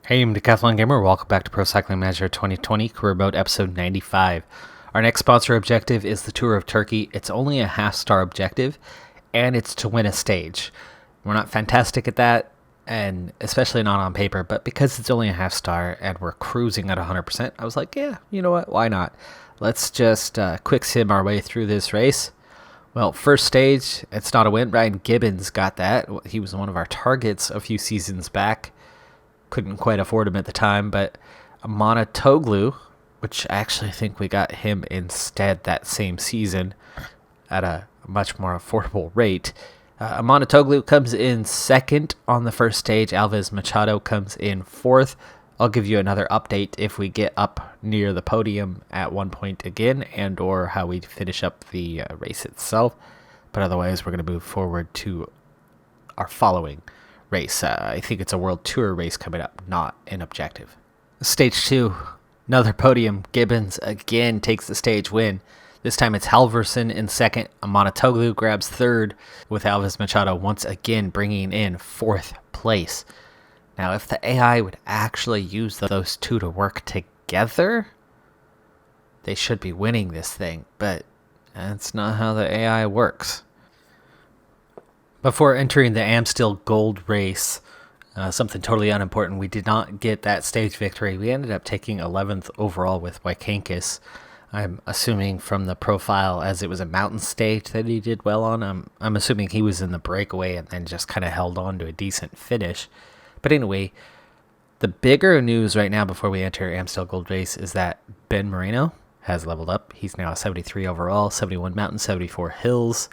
Hey, I'm Decathlon Gamer. Welcome back to Pro Cycling Manager 2020 Career Mode episode 95. Our next sponsor objective is the Tour of Turkey. It's only a half-star objective, and it's to win a stage. We're not fantastic at that, and especially not on paper, but because it's only a half-star and we're cruising at 100%, I was like, yeah, you know what, why not? Let's just quick sim our way through this race. Well, first stage, it's not a win. Ryan Gibbons got that. He was one of our targets a few seasons back. Couldn't quite afford him at the time, but Monotoglu, which I actually think we got him instead that same season at a much more affordable rate. Monotoglu comes in second on the first stage. Alves Machado comes in fourth. I'll give you another update if we get up near the podium at one point again, and or how we finish up the race itself. But otherwise, we're going to move forward to our following race. I think it's a World Tour race coming up, not an objective. Stage 2, another podium. Gibbons again takes the stage win. This time it's Halverson in second. Monotoglu grabs third, with Alves Machado once again bringing in fourth place. Now, if the AI would actually use those two to work together, they should be winning this thing, but that's not how the AI works. Before entering the Amstel Gold Race, something totally unimportant, we did not get that stage victory. We ended up taking 11th overall with Wykankis. I'm assuming from the profile, as it was a mountain stage that he did well on. I'm assuming he was in the breakaway and then just kind of held on to a decent finish. But anyway, the bigger news right now before we enter Amstel Gold Race is that Ben Moreno has leveled up. He's now a 73 overall, 71 mountain, 74 hills.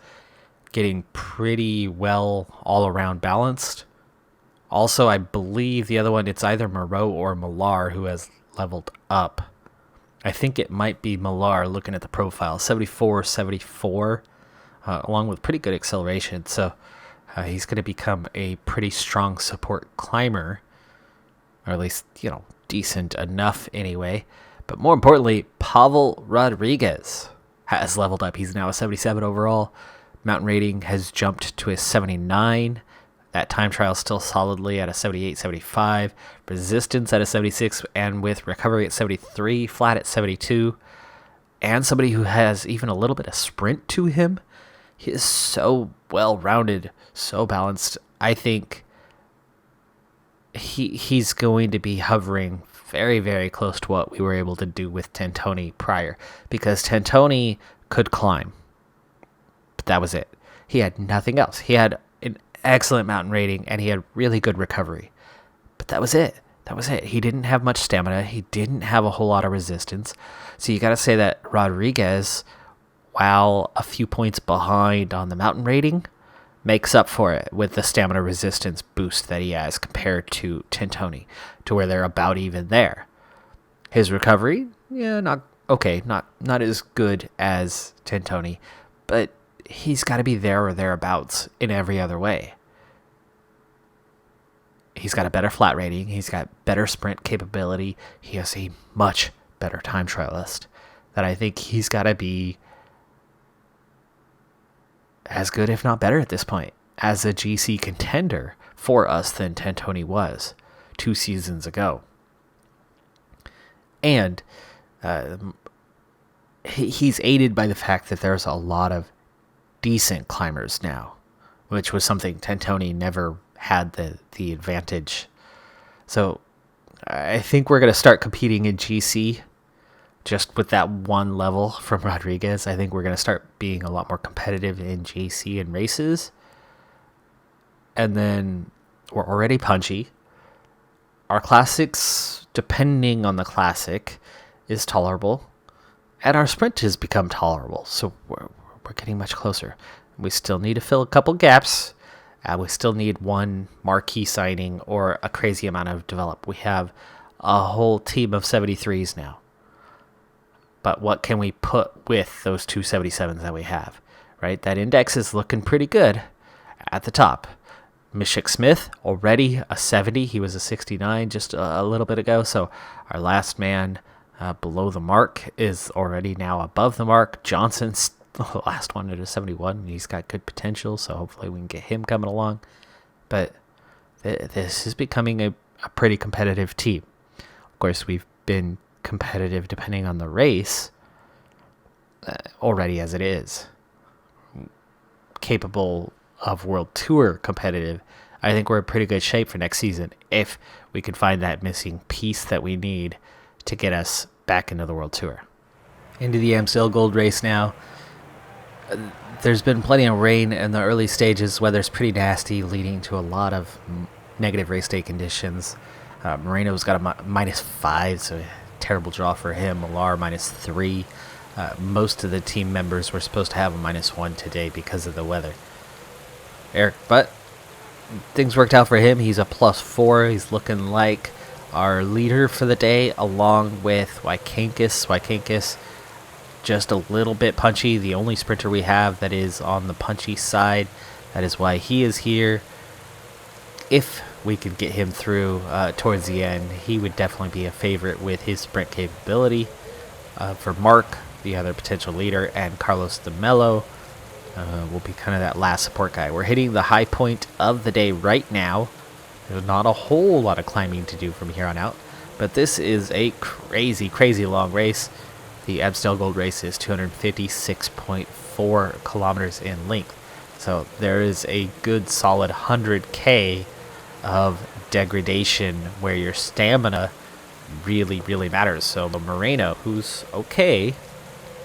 Getting pretty well all around balanced. Also, I believe the other one, it's either Moreau or Millar who has leveled up. I think it might be Millar looking at the profile. 74, 74, along with pretty good acceleration. So he's going to become a pretty strong support climber, or at least, decent enough anyway. But more importantly, Pavel Rodriguez has leveled up. He's now a 77 overall. Mountain rating has jumped to a 79. That time trial still solidly at a 78, 75. Resistance at a 76, and with recovery at 73, flat at 72. And somebody who has even a little bit of sprint to him. He is so well-rounded, so balanced. I think he's going to be hovering very, very close to what we were able to do with Tentoni prior. Because Tentoni could climb. That was it. He had nothing else. He had an excellent mountain rating, and he had really good recovery. But that was it. He didn't have much stamina. He didn't have a whole lot of resistance. So you got to say that Rodriguez, while a few points behind on the mountain rating, makes up for it with the stamina resistance boost that he has compared to Tentoni, to where they're about even there. His recovery, not as good as Tentoni, but he's got to be there or thereabouts in every other way. He's got a better flat rating. He's got better sprint capability. He has a much better time trialist that I think he's got to be as good, if not better at this point, as a GC contender for us than Tentoni was 2 seasons ago. And he's aided by the fact that there's a lot of decent climbers now, which was something Tentoni never had the advantage. So I think we're going to start competing in GC just with that one level from Rodriguez. I think we're going to start being a lot more competitive in GC and races. And then we're already punchy. Our classics, depending on the classic, is tolerable. And our sprint has become tolerable. So we're getting much closer. We still need to fill a couple gaps. We still need one marquee signing or a crazy amount of develop. We have a whole team of 73s now. But what can we put with those 2 77s that we have? Right? That index is looking pretty good at the top. Mishik Smith, already a 70. He was a 69 just a little bit ago. So our last man below the mark is already now above the mark. Johnson's the last one at a 71, and he's got good potential, so hopefully we can get him coming along. But this is becoming a pretty competitive team. Of course, we've been competitive depending on the race already as it is. Capable of World Tour competitive. I think we're in pretty good shape for next season if we can find that missing piece that we need to get us back into the World Tour. Into the Amstel Gold Race now. There's been plenty of rain in the early stages. Weather's pretty nasty, leading to a lot of negative race day conditions. Moreno's got a -5, so terrible draw for him. Millar -3. Most of the team members were supposed to have a -1 today because of the weather. Eric, but things worked out for him. He's a +4. He's looking like our leader for the day, along with Wykankis. Wykankis, just a little bit punchy. The only sprinter we have that is on the punchy side. That is why he is here. If we could get him through towards the end, he would definitely be a favorite with his sprint capability. For Mark, the other potential leader, and Carlos de Mello will be kind of that last support guy. We're hitting the high point of the day right now. There's not a whole lot of climbing to do from here on out, but this is a crazy, crazy long race. The Amstel Gold Race is 256.4 kilometers in length, so there is a good solid 100K of degradation where your stamina really, really matters. So the Moreno, who's okay,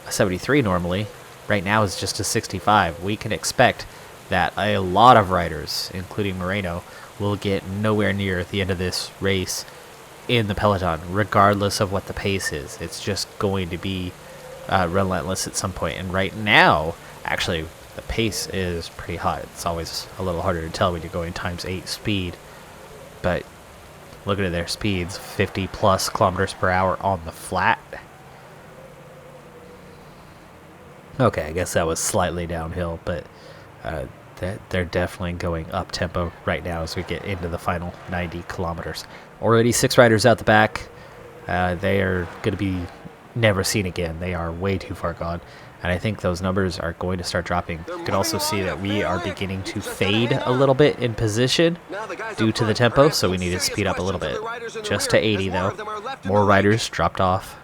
a 73 normally, right now is just a 65. We can expect that a lot of riders, including Moreno, will get nowhere near the end of this race in the Peloton, regardless of what the pace is. It's just going to be relentless at some point. And right now, actually, the pace is pretty hot. It's always a little harder to tell when you're going ×8 speed. But looking at their speeds, 50 plus kilometers per hour on the flat. Okay, I guess that was slightly downhill, but they're definitely going up tempo right now as we get into the final 90 kilometers. Already 6 riders out the back. They are going to be never seen again. They are way too far gone. And I think those numbers are going to start dropping. You can also see that we are beginning to fade a little bit in position due to the tempo, so we need to speed up a little bit. Just to 80 though. More riders dropped off.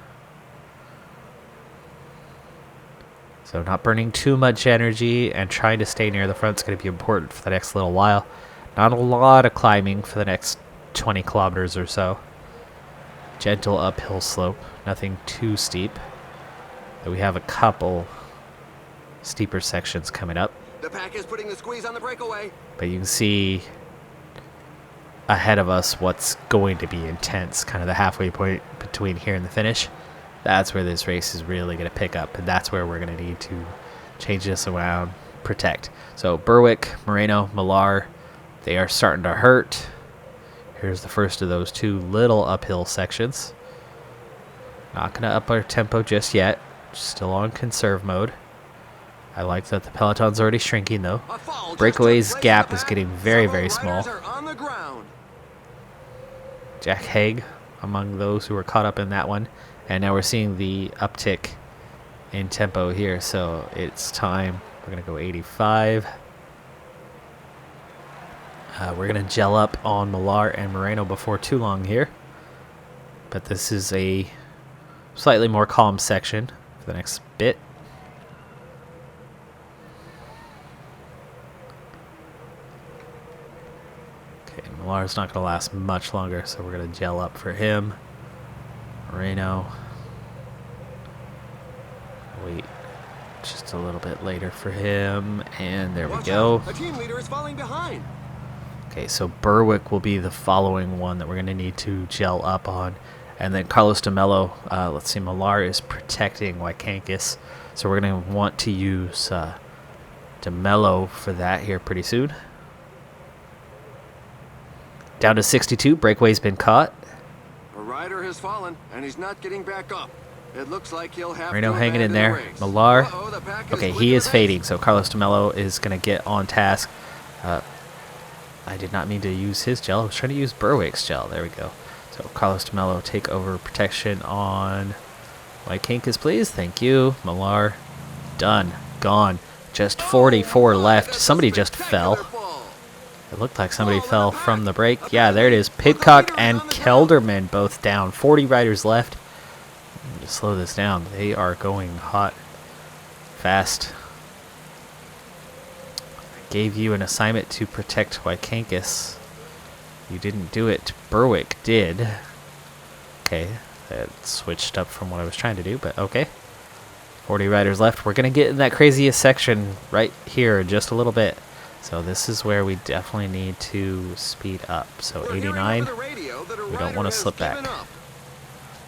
So not burning too much energy and trying to stay near the front is going to be important for the next little while. Not a lot of climbing for the next 20 kilometers or so. Gentle uphill slope, nothing too steep. We have a couple steeper sections coming up. The pack is putting the squeeze on the breakaway. But you can see ahead of us what's going to be intense, kind of the halfway point between here and the finish. That's where this race is really going to pick up, and that's where we're going to need to change this around, protect. So Berwick, Moreno, Millar, they are starting to hurt. Here's the first of those 2 little uphill sections. Not going to up our tempo just yet. Still on conserve mode. I like that the Peloton's already shrinking though. Breakaway's gap is getting very, very small. Jack Haig among those who were caught up in that one. And now we're seeing the uptick in tempo here, so it's time. We're going to go 85. We're going to gel up on Millar and Moreno before too long here. But this is a slightly more calm section for the next bit. Okay, Millar's not going to last much longer, so we're going to gel up for him. Moreno. Wait just a little bit later for him, and there we go. The team leader is falling behind. Okay, so Berwick will be the following one that we're going to need to gel up on. And then Carlos de Mello, let's see, Millar is protecting Wykankis. So we're going to want to use de Mello for that here pretty soon. Down to 62, breakaway's been caught. A rider has fallen, and he's not getting back up. It looks like he'll have Moreno to hanging in there. the Millar. the Okay, he is fading, so Carlos de Mello is going to get on task. I did not mean to use his gel. I was trying to use Berwick's gel. There we go. So Carlos de Mello take over protection on Wykankis, please. Thank you. Millar, done. Gone. Just 44 left. Somebody just fell. It looked like somebody fell from the break. Yeah, there it is. Pidcock and Kelderman both down. 40 riders left. Just slow this down. They are going hot, fast. I gave you an assignment to protect Wykankis. You didn't do it. Berwick did. Okay, that switched up from what I was trying to do, but okay. 40 riders left. We're going to get in that craziest section right here in just a little bit. So this is where we definitely need to speed up. So 89, we don't want to slip back.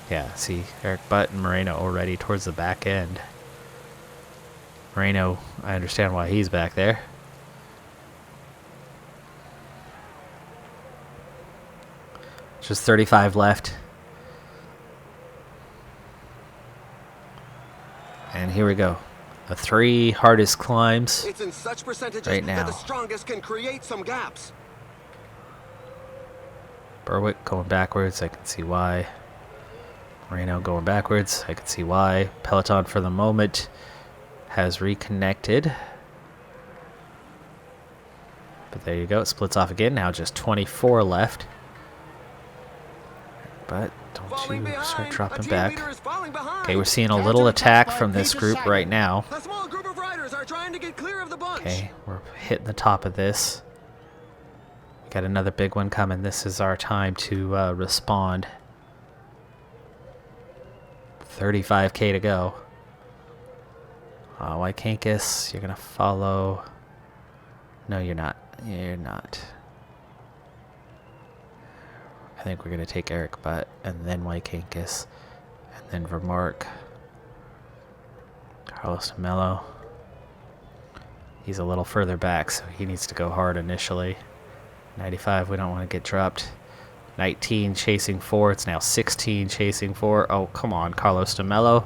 Yeah, see, Eric Butt and Moreno already towards the back end. Moreno, I understand why he's back there. Just 35 left. And here we go. The 3 hardest climbs it's in such percentages right now. that the strongest can create some gaps. Berwick going backwards, I can see why. Moreno going backwards, I can see why. Peloton for the moment has reconnected. But there you go, it splits off again. Now just 24 left. But don't you start dropping back. Okay, we're seeing a little attack from this group right now. A small group of riders are trying to get clear of the bunch. Okay, we're hitting the top of this. We got another big one coming. This is our time to respond. 35k to go. Wykankis, you're gonna follow. No, you're not. You're not. I think we're gonna take Eric Butt and then Wykankis and then Vermark. Carlos Mello. He's a little further back, so he needs to go hard initially. 95, we don't want to get dropped. 19 chasing 4. It's now 16 chasing 4. Oh, come on, Carlos de Mello.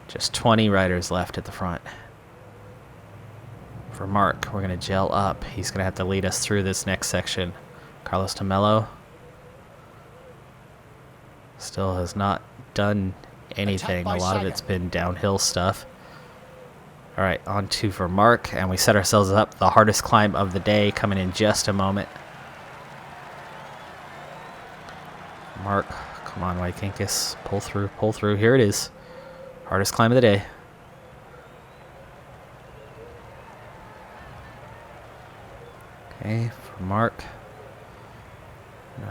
Just 20 riders left at the front. For Mark, we're going to gel up. He's going to have to lead us through this next section. Carlos de Mello still has not done anything. A lot of it's been downhill stuff. All right, on to for Mark, and we set ourselves up. The hardest climb of the day coming in just a moment. Mark, come on, Wykankis. Pull through, pull through. Here it is. Hardest climb of the day. Okay, for Mark. No.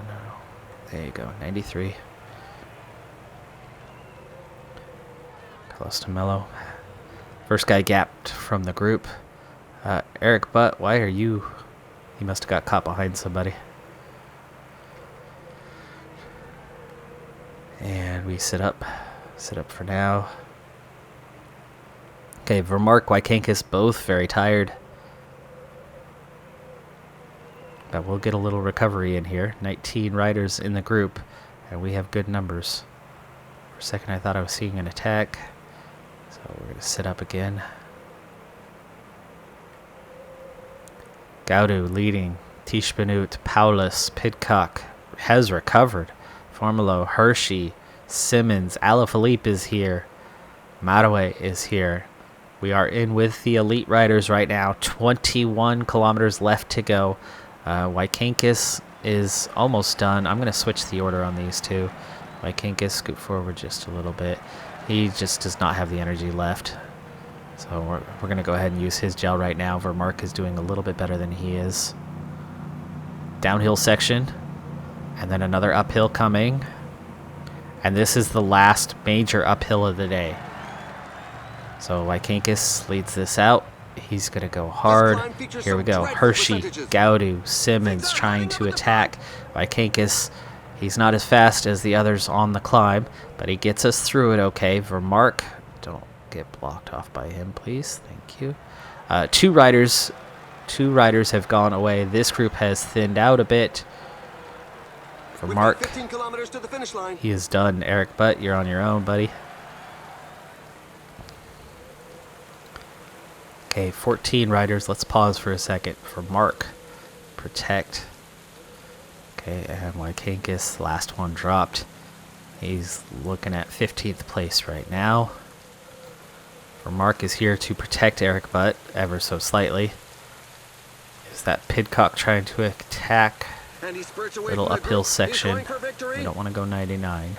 There you go, 93. Close to Mello. First guy gapped from the group. Eric Butt, why are you... He must have got caught behind somebody. And we sit up. Sit up for now. Okay, Vermark, Wykankis, both very tired. But we'll get a little recovery in here. 19 riders in the group, and we have good numbers. For a second I thought I was seeing an attack. So we're going to sit up again. Gaudu leading. Tischbenut, Paulus, Pidcock has recovered. Formulo, Hershey, Simmons, Alaphilippe is here. Maraway is here. We are in with the elite riders right now. 21 kilometers left to go. Wykankis is almost done. I'm going to switch the order on these two. Wykankis, scoot forward just a little bit. He just does not have the energy left. So we're going to go ahead and use his gel right now. Vermark is doing a little bit better than he is. Downhill section. And then another uphill coming. And this is the last major uphill of the day. So Wykankis leads this out. He's going to go hard. Here we go. Hershey, Gaudu, Simmons trying to attack. Wykankis, he's not as fast as the others on the climb, but he gets us through it okay. Vermark, don't get blocked off by him, please. Thank you. Two riders have gone away. This group has thinned out a bit. Vermark, 15 kilometers to the finish line. He is done. Eric Butt, you're on your own, buddy. Okay, 14 riders. Let's pause for a second. For Mark, protect. Okay, and Wykankis, last one dropped. He's looking at 15th place right now. Mark is here to protect Eric Butt ever so slightly. Is that Pidcock trying to attack? And he spurts away Little from the uphill group. He's section. going for victory. We don't want to go 99.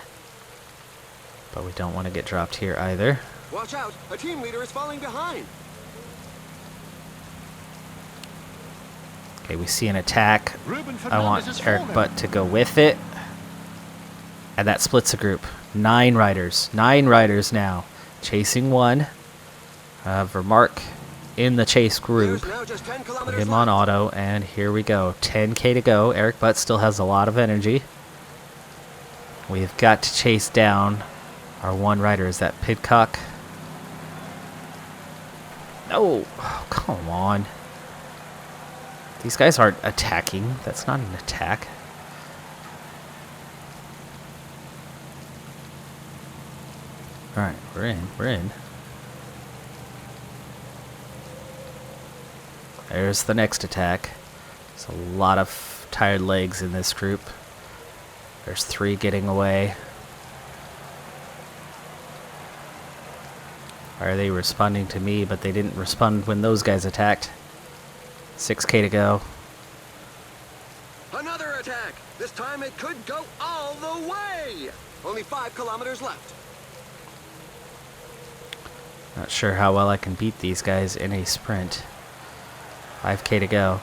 But we don't want to get dropped here either. Watch out, a team leader is falling behind. Okay, we see an attack. I want Eric Butt to go with it. And that splits the group. 9 riders. 9 riders now. Chasing one. Vermark in the chase group. There's now just 10 Put kilometers him on left. auto, and here we go. 10K to go. Eric Butt still has a lot of energy. We've got to chase down our one rider. Is that Pidcock? No. Oh, come on. These guys aren't attacking. That's not an attack. Alright, we're in. We're in. There's the next attack. There's a lot of tired legs in this group. There's 3 getting away. Are they responding to me? But they didn't respond when those guys attacked. 6K to go. Another attack. This time it could go all the way. Only 5 kilometers left. Not sure how well I can beat these guys in a sprint. 5K to go.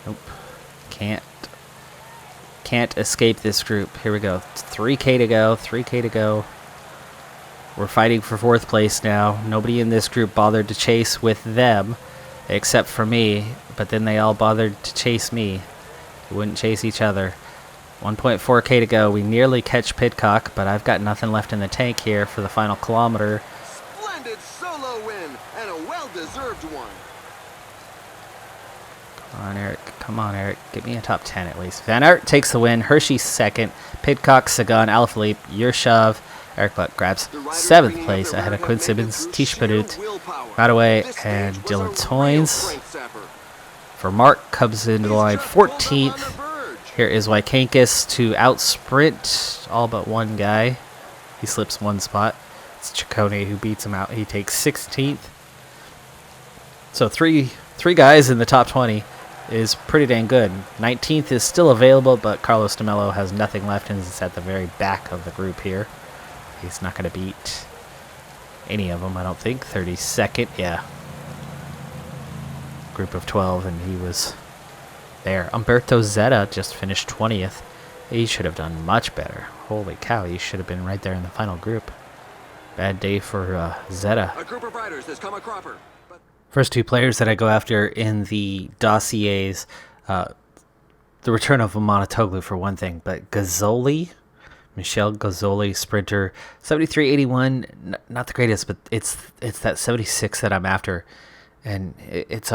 Nope. Can't escape this group. Here we go. 3K to go. 3K to go. We're fighting for 4th place now. Nobody in this group bothered to chase with them, except for me. But then they all bothered to chase me. They wouldn't chase each other. 1.4K to go. We nearly catch Pidcock, but I've got nothing left in the tank here for the final kilometer. Splendid solo win, and a well-deserved one. Come on, Eric. Come on, Eric. Get me a top 10 at least. Van Aert takes the win. Hershey 2nd. Pidcock, Sagan, Alaphilippe, Yershov. Eric Butt grabs 7th place ahead of Quinn Simmons, Tish Padut, Radaway, and Dylan Toynes. Vermark comes into the line 14th. Here is Wykankis to outsprint all but one guy. He slips one spot. It's Ciccone who beats him out. He takes 16th. So three guys in the top 20 is pretty dang good. 19th is still available, but Carlos de Mello has nothing left and is at the very back of the group here. He's not going to beat any of them, I don't think. 32nd, yeah. Group of 12, and he was there. Umberto Zeta just finished 20th. He should have done much better. Holy cow, he should have been right there in the final group. Bad day for Zeta. A group of riders has come a cropper. First 2 players that I go after in the dossiers, the return of Amanatoglu for one thing, but Gazzoli, Michel Gazzoli, sprinter, 73.81, not the greatest, but it's that 76 that I'm after, and it's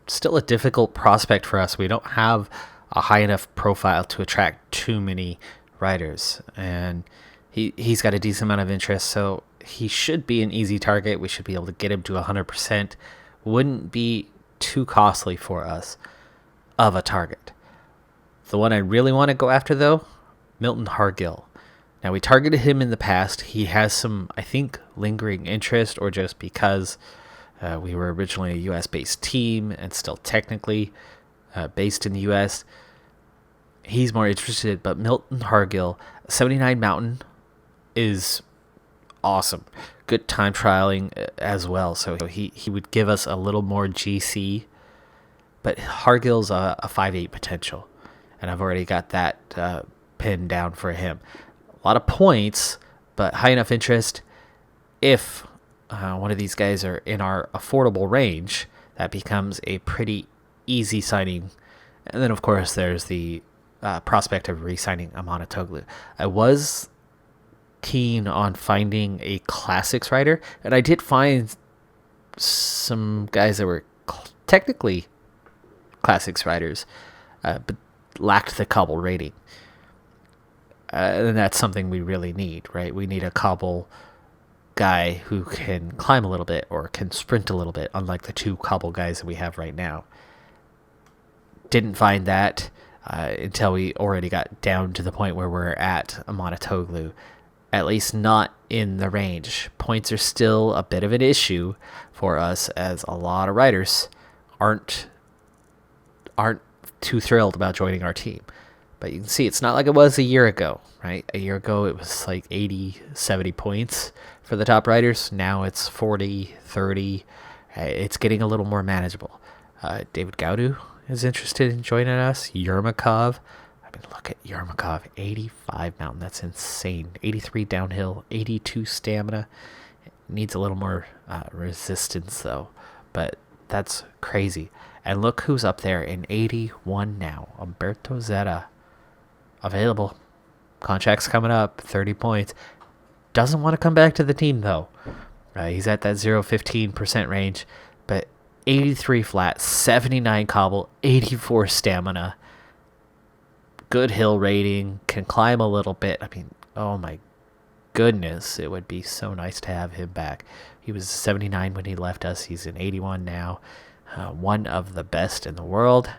still a difficult prospect for us. We don't have a high enough profile to attract too many riders, and he's got a decent amount of interest, so he should be an easy target. We should be able to get him to 100%. Wouldn't be too costly for us of a target. The one I really want to go after, though, Milton Hargill. Now, we targeted him in the past. He has some, I think, lingering interest, or just because we were originally a U.S.-based team and still technically based in the U.S. He's more interested, but Milton Hargill, 79 Mountain, is awesome. Good time trialing as well, so he would give us a little more GC, but Hargill's a 5.8 potential, and I've already got that pinned down for him. A lot of points, but high enough interest. If one of these guys are in our affordable range, that becomes a pretty easy signing. And then, of course, there's the prospect of re-signing Amanatoglu. I was keen on finding a classics rider, and I did find some guys that were technically classics riders, but lacked the cobble rating. And that's something we really need, right? We need a cobble guy who can climb a little bit or can sprint a little bit, unlike the 2 cobble guys that we have right now. Didn't find that. until we already got down to the point where we're at Amanatoglu. At least not in the range. Points are still a bit of an issue for us, as a lot of riders aren't too thrilled about joining our team. But you can see it's not like it was a year ago, right? A year ago it was like 80, 70 points for the top riders. Now it's 40, 30. It's getting a little more manageable. David Gaudu is interested in joining us. Yermakov. I mean, look at Yermakov. 85 mountain. That's insane. 83 downhill. 82 stamina. Needs a little more resistance, though. But that's crazy. And look who's up there in 81 now. Umberto Zeta. Available. Contract's coming up. 30 points. Doesn't want to come back to the team, though. He's at that 0-15% range. But 83 flat, 79 cobble, 84 stamina. Good hill rating. Can climb a little bit. I mean, oh my goodness. It would be so nice to have him back. He was 79 when he left us. He's an 81 now. One of the best in the world.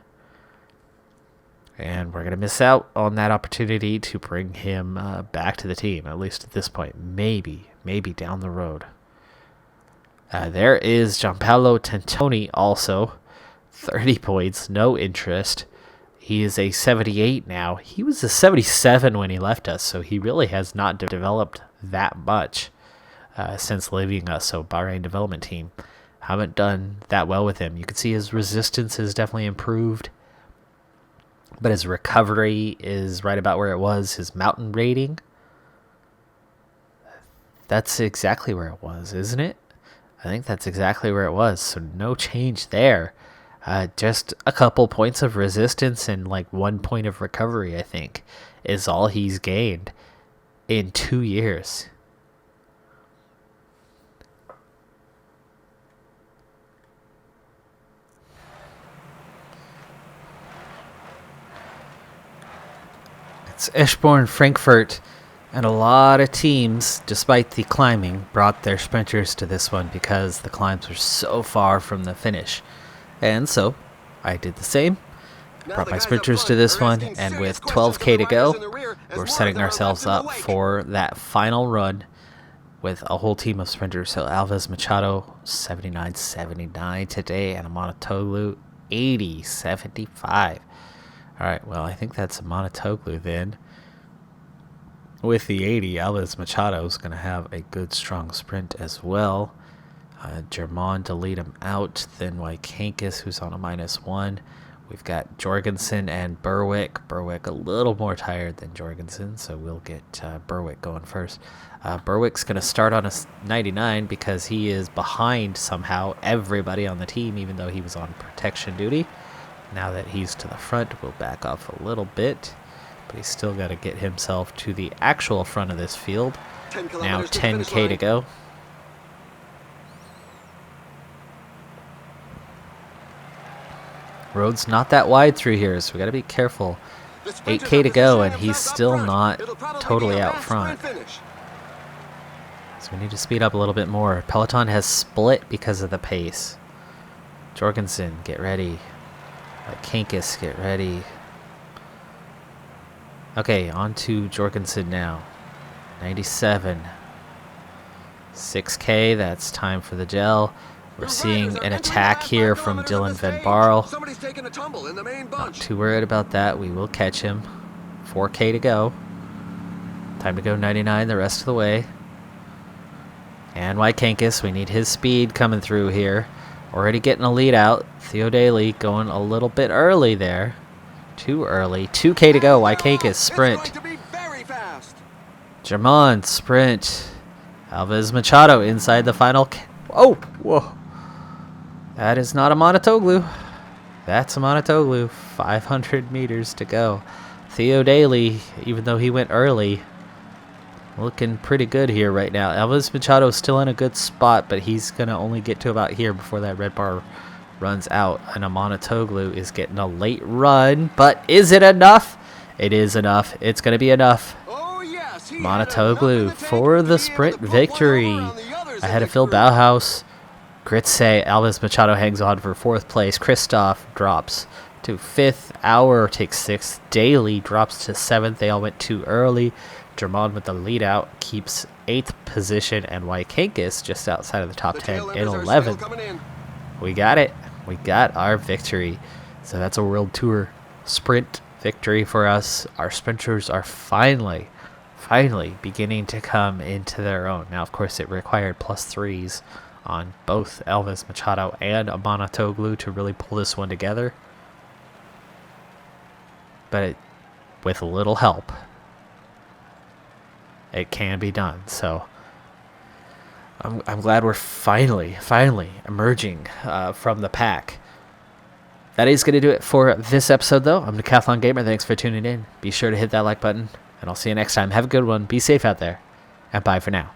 And we're going to miss out on that opportunity to bring him back to the team, at least at this point. Maybe down the road. There is Gianpaolo Tentoni also. 30 points, no interest. He is a 78 now. He was a 77 when he left us, so he really has not developed that much since leaving us. So Bahrain development team haven't done that well with him. You can see his resistance has definitely improved, but his recovery is right about where it was. His mountain rating, that's exactly where it was, isn't it? I think that's exactly where it was, so no change there. Just a couple points of resistance and like 1 point of recovery, I think, is all he's gained in 2 years. It's Eschborn-Frankfurt, and a lot of teams, despite the climbing, brought their sprinters to this one because the climbs were so far from the finish. And so I did the same. Brought my sprinters to this one, and with 12K to go, we're setting ourselves up for that final run with a whole team of sprinters. So Alves Machado, 79.79 today, and Amanatoglu, 80.75. All right, well, I think that's Amanatoglu then. With the 80, Alves Machado is going to have a good, strong sprint as well. Germán to lead him out. Then Wykankis, who's on a -1. We've got Jorgensen and Berwick. Berwick a little more tired than Jorgensen, so we'll get Berwick going first. Berwick's going to start on a 99 because he is behind somehow everybody on the team, even though he was on protection duty. Now that he's to the front, we'll back off a little bit, but he's still got to get himself to the actual front of this field. Now 10K to go. Road's not that wide through here, so we got to be careful. 8K to go, and he's still not totally out front. So we need to speed up a little bit more. Peloton has split because of the pace. Jorgensen, get ready. Kankis, get ready. Okay, on to Jorgensen now. 97. 6K, that's time for the gel. We're seeing an attack here from Dylan Van Barl. Not too worried about that. We will catch him. 4K to go. Time to go 99 the rest of the way. And Wykankis, we need his speed coming through here. Already getting a lead out. Theo Daly going a little bit early there. Too early. 2K to go. Wykankis, sprint. Germán, sprint. Alves Machado inside the final. Oh, whoa. That is not Amanatoglu. That's Amanatoglu. 500 meters to go. Theo Daly, even though he went early, looking pretty good here right now. Alves Machado still in a good spot, but he's going to only get to about here before that red bar runs out. And Amanatoglu is getting a late run, but is it enough? It is enough. It's going to be enough. Amanatoglu for the sprint victory. Ahead of Phil Bauhaus. Gritse, Alves Machado hangs on for 4th place. Christoph drops to 5th. Hour takes 6th. Daly drops to 7th. They all went too early. Drummond with the lead out keeps 8th position, and Wykankis just outside of the top 10 in 11th. We got it. We got our victory. So that's a World Tour sprint victory for us. Our sprinters are finally beginning to come into their own. Now, of course, it required +3s on both Elvis Machado and Amanatoglu to really pull this one together. But with a little help, it can be done. So I'm glad we're finally emerging from the pack. That is going to do it for this episode, though. I'm Decathlon Gamer. Thanks for tuning in. Be sure to hit that like button, and I'll see you next time. Have a good one. Be safe out there, and bye for now.